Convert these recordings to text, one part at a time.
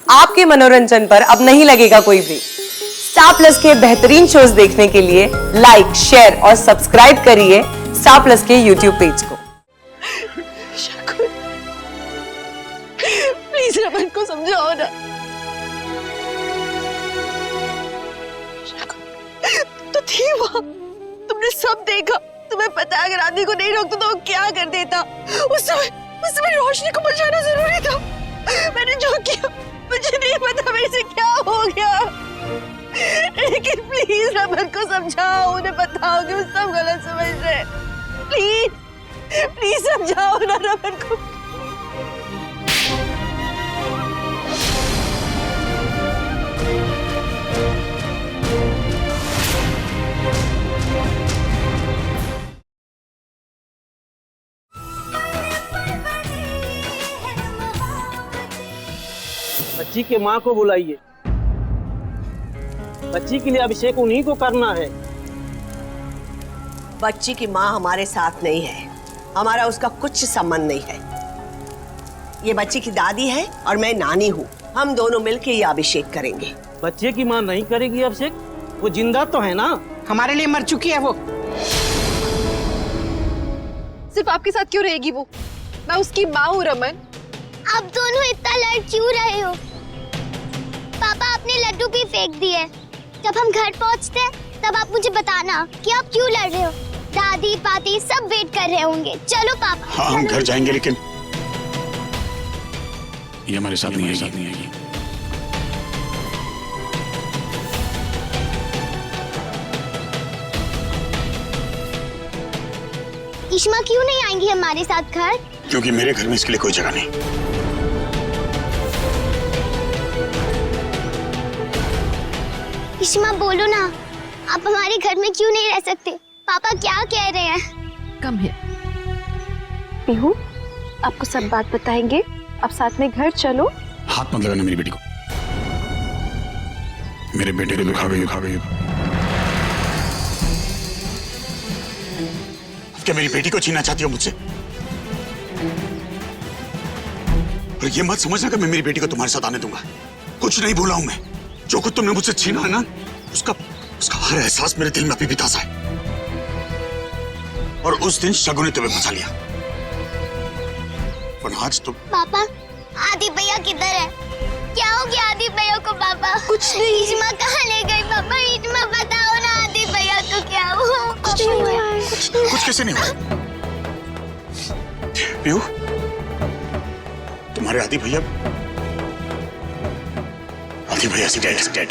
आपके मनोरंजन पर अब नहीं लगेगा कोई ब्रेक। स्टार प्लस के बेहतरीन शोज देखने के लिए लाइक, शेयर और सब्सक्राइब करिए स्टार प्लस के यूट्यूब पेज को। प्लीज रमन को समझाओ ना। तो थी वहां, तुमने सब देखा। तुम्हें पता है अगर आदि को नहीं रोकता तो वो क्या कर देता। उस समय रोशनी को बचाना जरूरी था। मैंने जो किया मुझे नहीं पता मेरे से क्या हो गया, लेकिन प्लीज रमन को समझाओ, उन्हें बताओ कि वो सब गलत समझ रहे हैं। प्लीज समझाओ ना रमन को। बच्ची के माँ को बुलाइए। बच्ची के लिए अभिषेक उन्हीं को करना है। बच्ची की माँ हमारे साथ नहीं है, हमारा उसका कुछ संबंध नहीं है। ये बच्ची की दादी है और मैं नानी हूँ। हम दोनों मिलकर ये अभिषेक करेंगे। बच्चे की माँ नहीं करेगी अभिषेक, वो जिंदा तो है ना। हमारे लिए मर चुकी है वो। सिर्फ आपके साथ क्यों रहेगी वो? मैं उसकी माँ हूँ रमन। आप दोनों इतना लड़ क्यों रहे हो? पापा आपने लड्डू भी फेंक दिए। जब हम घर पहुंचते हैं तब आप मुझे बताना कि आप क्यों लड़ रहे हो। दादी पाती सब वेट कर रहे होंगे। चलो पापा। हाँ हम घर जाएंगे, लेकिन ये हमारे साथ नहीं आएगी। इश्मा क्यों नहीं आएंगी हमारे साथ घर? क्योंकि मेरे घर में इसके लिए कोई जगह नहीं। इश्मा बोलो ना, आप हमारे घर में क्यों नहीं रह सकते? पापा क्या कह रहे हैं? कम है पीहू, आपको सब बात बताएंगे। अब साथ में घर चलो। हाथ मत लगाना मेरी बेटी को। मेरे बेटे को दिखा गई। क्या मेरी बेटी को छीनना चाहती हो मुझसे? और ये मत समझना कि मैं मेरी बेटी को तुम्हारे साथ आने दूंगा। कुछ नहीं भूला हूं मैं। जो कुछ तुमने मुझसे छीना है ना, उसका हर एहसास मेरे दिल में अभी भी ताजा है। और उस दिन शगुन ने तुम्हें बचा लिया, पर आज तुम। पापा आदि भैया किधर है? क्या हो गया आदि भैया को? पापा कुछ नहीं। इश्मा कहाँ ले गई? पापा इश्मा बताओ ना, आदि भैया को क्या हुआ? कुछ नहीं हुआ। कुछ कैसे नहीं हुआ? पीहू, तुम्हारे आदि भैया से डेड।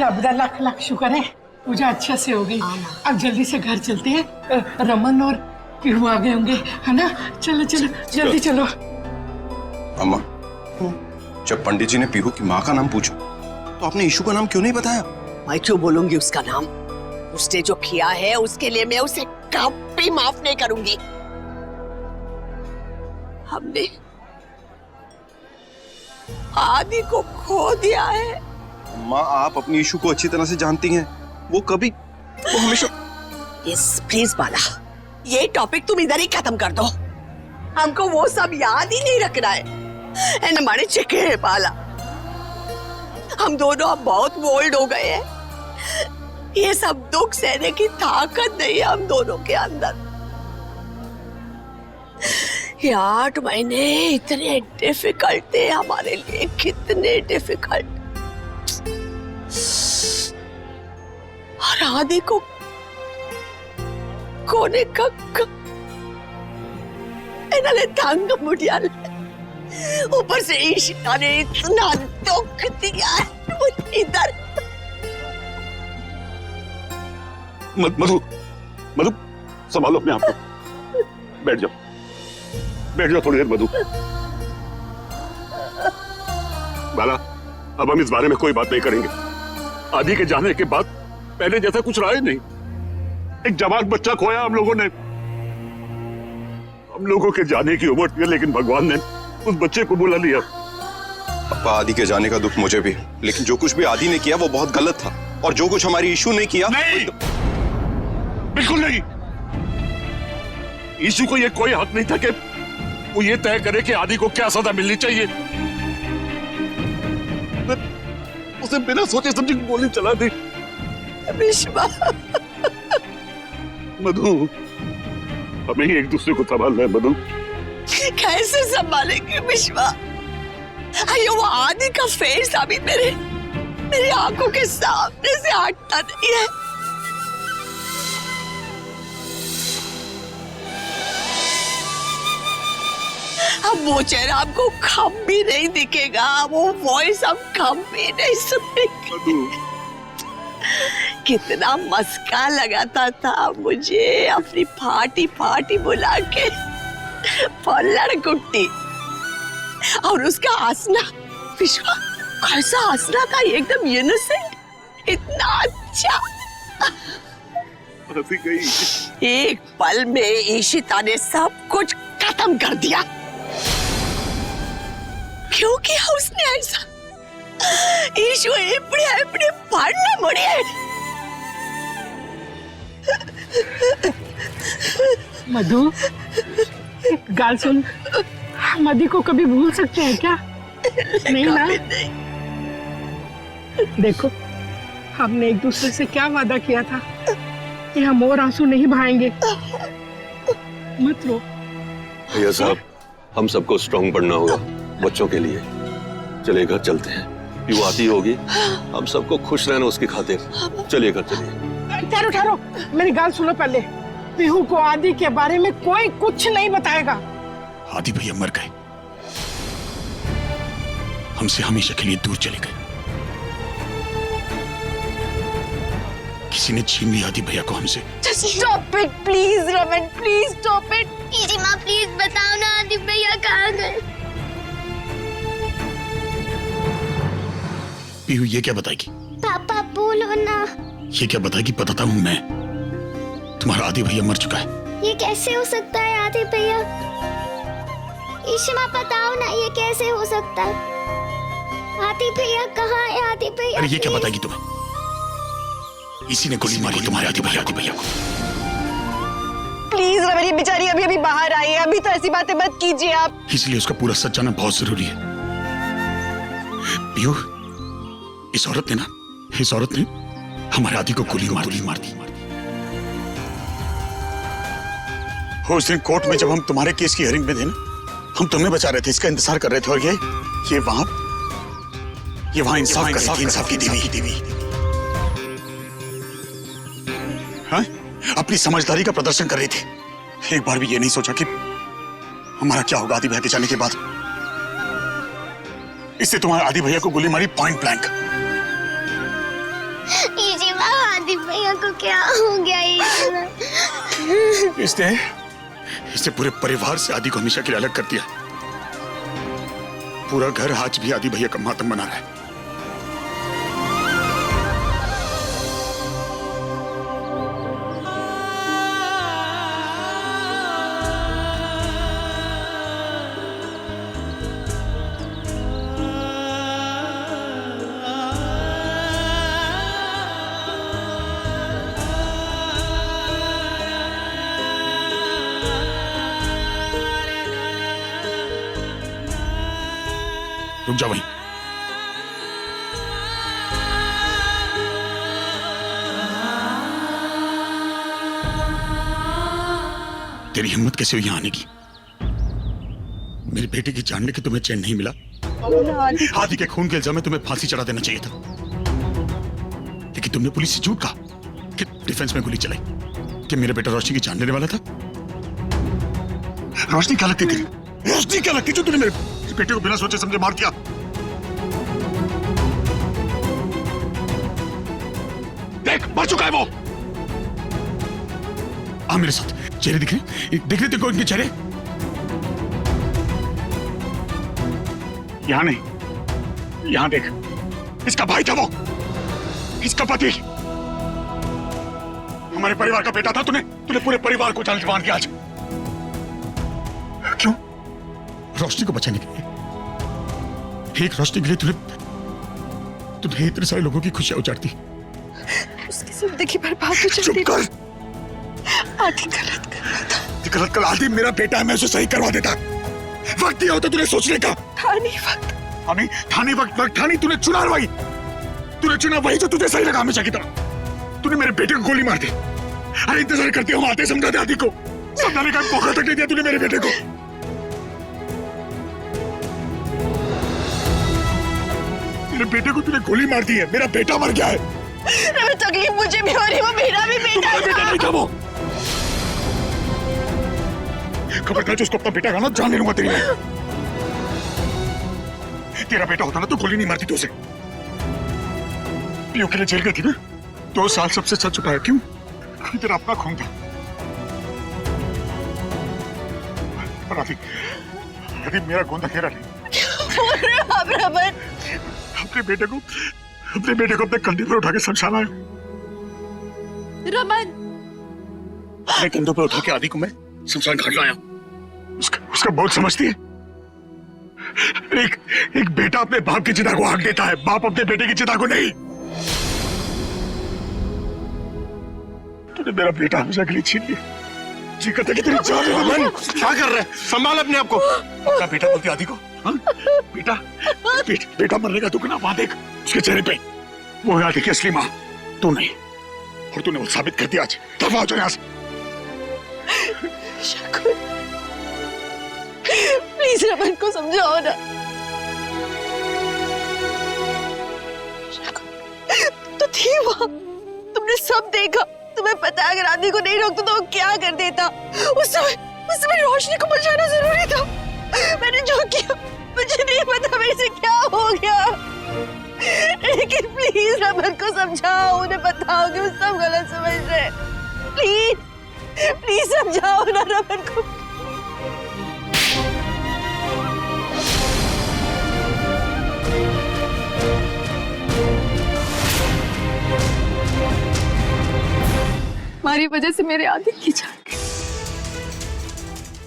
रब दा लाख लाख शुक्र है, पूजा अच्छे से हो गई। अब जल्दी से घर चलते हैं। रमन और पीहू आ गए होंगे, है ना? चलो जल्दी चलो। अम्मा, जब पंडित जी ने पीहू की माँ का नाम पूछा तो आपने ईशू का नाम क्यों नहीं बताया? मैं क्यों बोलूंगी उसका नाम? उसने जो किया है उसके लिए मैं उसे कभी माफ नहीं करूंगी। हमने आदि को खो दिया है। माँ, आप अपनी ईशू को अच्छी तरह से जानती हैं। वो हमेशा। प्लीज बाला, ये टॉपिक तुम इधर ही खत्म कर दो। हमको वो सब याद ही नहीं रखना है। हमारे चिके है बाला, हम दोनों अब बहुत बोल्ड हो गए हैं। ये सब दुख सहने की ताकत नहीं है हम दोनों के अंदर। ये 8 महीने इतने डिफिकल्ट थे हमारे लिए, कितने डिफिकल्ट। और आदि को कोने का इन्होंने तंग मुड़िया, ऊपर से ईशिता ने इतना दुख दिया इधर। मधु संभालो अपने आप को। बैठ जाओ थोड़ी देर। मधु, बाला अब हम इस बारे में कोई बात नहीं करेंगे। आदि के जाने के बाद पहले जैसा कुछ रहा ही नहीं। एक जवान बच्चा खोया हम लोगों ने। हम लोगों के जाने की उम्र थी, लेकिन भगवान ने उस बच्चे को बुला लिया। पापा, आदि के जाने का दुख मुझे भी, लेकिन जो कुछ भी आदि ने किया वो बहुत गलत था, और जो कुछ हमारी ईशू ने किया नहीं, बिल्कुल नहीं। ईशू को ये कोई हक नहीं था कि वो ये तय करे कि आदि को क्या सजा मिलनी चाहिए। उसे बिना सोचे समझे गोली चला दी। विश्वा, मधु, हमें ही एक दूसरे को संभालना है मधु। कैसे संभालेंगे विश्वा? अयो, वो आदि का फेस अभी मेरी आंखों के सामने से हटता नहीं है। अब वो चेहरा आपको कम भी नहीं दिखेगा, वो वॉइस अब कम भी नहीं सुनेंगे। कितना मस्का लगाता था मुझे अपनी पार्टी पार्टी बुला के पल्लड़ कुट्टी, और उसका हंसना, विश्वा कैसा हंसना था, एकदम इनोसेंट, इतना अच्छा। हंसी गई। एक पल में ईशिता ने सब कुछ खत्म कर दिया। क्यों किया उसने ऐसा? ईशु एपड़े एपड़े पाड़ना मुड़े। मधु, गाल सुन, हम आदि को कभी भूल सकते हैं क्या? नहीं ना? देखो, हमने एक दूसरे से क्या वादा किया था कि हम और आंसू नहीं बहाएंगे। मत रो। भैया साहब, हम सबको स्ट्रांग बनना होगा बच्चों के लिए। चलिए घर चलते हैं। वो आती होगी, हम सबको खुश रहना उसकी खातिर। चलिए घर चलिए। ठहरो ठहरो, मेरी गाल सुनो पहले। पीहू को आदि के बारे में कोई कुछ नहीं बताएगा। आदि भैया मर गए, हमसे हमेशा के लिए दूर चले गए। किसी ने छीन लिया आदि भैया को हमसे। Stop it please Raman, please stop it. Easy माँ प्लीज बताओ ना आदि भैया कहाँ गए? पीहू ये क्या बताएगी? पापा बोलो ना। ये क्या बताएगी? बताता हूँ मैं, तुम्हारा आदि भैया मर चुका है। ये कैसे हो सकता है आदि भैया? ईशी माँ बताओ ना, ये कैसे हो सकता है? आदि भैया कहाँ है? आदि भैया अरे ये क्या बताएगी तुम्हें? इसी ने गोली मारी तुम्हारे आदि भैया को। प्लीज रमन, ये बेचारी अभी अभी बाहर आई है, अभी तो ऐसी बातें मत कीजिए आप। इसलिए उसका पूरा सच जानना बहुत जरूरी है। पीहू, इस औरत ने हमारे आदि को गोली मार दी। उस दिन कोर्ट में जब हम तुम्हारे केस की हियरिंग में थे ना, हम तुम्हें बचा रहे थे, इसका इंतजार कर रहे थे, और ये वहां इंसाफ की देवी। हाँ? अपनी समझदारी का प्रदर्शन कर रही थी। एक बार भी ये नहीं सोचा कि हमारा क्या होगा आदि भैया के जाने के बाद। इससे तुम्हारे आदि भैया को गोली मारी पॉइंट ब्लैंक। ईजी माँ, आदि भैया को क्या हो गया? इसने पूरे परिवार से आदि को हमेशा के लिए अलग कर दिया। पूरा घर आज भी आदि भैया का मातम मना रहा है। रुक जा वहीं। तेरी हिम्मत कैसे हुई यहां आने की? मेरी बेटी की जान लेके तुम्हें चैन नहीं मिला। आदि के खून के इल्जाम में तुम्हें फांसी चढ़ा देना चाहिए था, लेकिन तुमने पुलिस से झूठ कहा कि डिफेंस में गोली चलाई कि मेरा बेटा रोशनी की जान लेने वाला था। रोशनी क्या लगती थी? रोशनी क्या लगती जो तूने मेरे बेटे को बिना सोचे समझे मार दिया? देख, मर चुका है वो। आ मेरे साथ। चेहरे दिख रहे तेरे को इनके चेहरे? यहां नहीं, यहां देख। इसका भाई था वो, इसका पति। हमारे परिवार का बेटा था। तूने पूरे परिवार को जान से मार दिया आज। क्यों? रोशनी को बचाने के लिए, एक रोशनी के लिए तूने इतने सारे लोगों की खुशियां उजाड़ दी। उसकी जिंदगी बर्बाद हो जाती। चुप कर। आदि गलत कर रहा था। गलत कर। आदि मेरा बेटा है, मैं उसे सही करवा देता। वक्त दिया होता तूने सोचने का। था नहीं वक्त। थानी वक्त था नहीं। तूने चुना वही, वही जो तुझे सही लगा हमेशा की तरह। तूने मेरे बेटे को गोली मार दी। अरे इंतजार करते हम आते, समझाते आदि को, समझाने का मौका तक नहीं दिया तूने मेरे बेटे को। मेरे बेटे को तूने गोली मार दी है। मेरा बेटा मर गया है। तकलीफ मुझे भी हो रही, वो मेरा भी बेटा नहीं था वो। खबरदार जो उसको अपना बेटा खाना जान नहीं लूंगा तेरी मैं। तेरा बेटा होता ना तो गोली नहीं मारती तू उसे। पीयू के लिए जेल गई थी ना, 2 साल सबसे सच छुपाया। क्यों? तेरा अपना खून था। अभी मेरा खून धकेला नहीं। अपने बेटे को अपने कंधे पर उठा के समझाना है। रमन, अपने कंधों पर उठा के आदि को मैं शमशान घाट लाया। उसका बहुत समझती है। एक बेटा अपने बाप की चिता को आग देता है, बाप अपने बेटे की चिता को नहीं। तूने मेरा बेटा हमेशा के लिए छीन लिया। जी करता कि तेरी जान ले। रमन, क्या कर रहे हैं? संभाल अपने आप को। अपना बेटा बोलती आदि को। हाँ? बेटा मरने का दुख ना वहां देख उसके चेहरे पे। वो है आदि की असली माँ, तू नहीं। और तूने वो साबित कर दिया आज। दफा हो जाओ यहाँ से। प्लीज रमन को समझाओ ना। तो थी वहां, तुमने सब देखा। तुम्हें पता है अगर आदि को नहीं रोकता तो वो क्या कर देता। उस समय रोशनी को बचाना जरूरी था। मैंने जो किया मुझे नहीं पता मेरे से क्या हो गया। लेकिन प्लीज रमन को समझाओ, उन्हें बताओ कि वो सब गलत समझ रहे। प्लीज समझाओ ना रमन को। हमारी वजह से मेरे आदि की जान गई।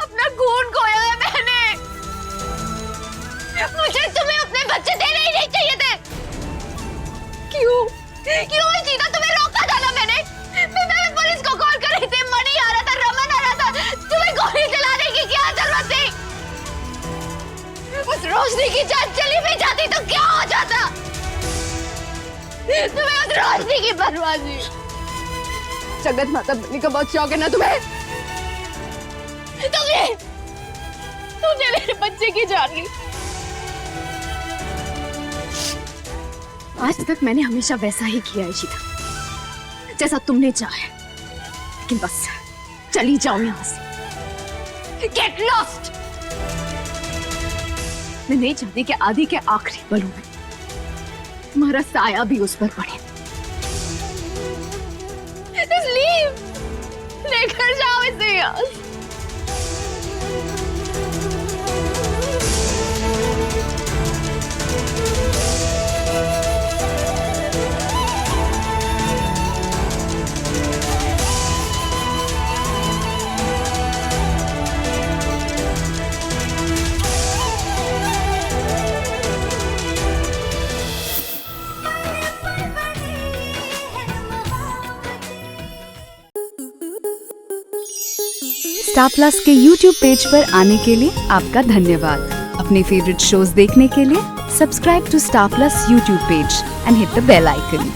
अपना खून खोया है मैंने। मुझे तुम्हें अपने बच्चे देने ही नहीं चाहिए थे। क्यों जीता तुम्हें रोका था ना मैंने पुलिस को कॉल कर रही थी। मणि आ रहा था, रमन आ रहा था। तुम्हें गोली चलाने की क्या जरूरत थी? उस रोशनी की जान चली भी जाती तो क्या हो जाता? तुम्हें उस रोशनी की परवाह नहीं। जगत माता बनने का बहुत शौक है ना तुम्हें? तुमने मेरे बच्चे की जान ली। आज तक मैंने हमेशा वैसा ही किया है शीता, जैसा तुमने चाहा। लेकिन बस चली जाओ यहां से। Get lost. मैं नहीं चाहती कि आदि के आखिरी पलों में तुम्हारा साया भी उस पर पड़े। लेकर जाओ इसे यहाँ। स्टार प्लस के YouTube पेज पर आने के लिए आपका धन्यवाद। अपने फेवरेट शोज देखने के लिए subscribe to Star Plus YouTube page and hit the bell icon.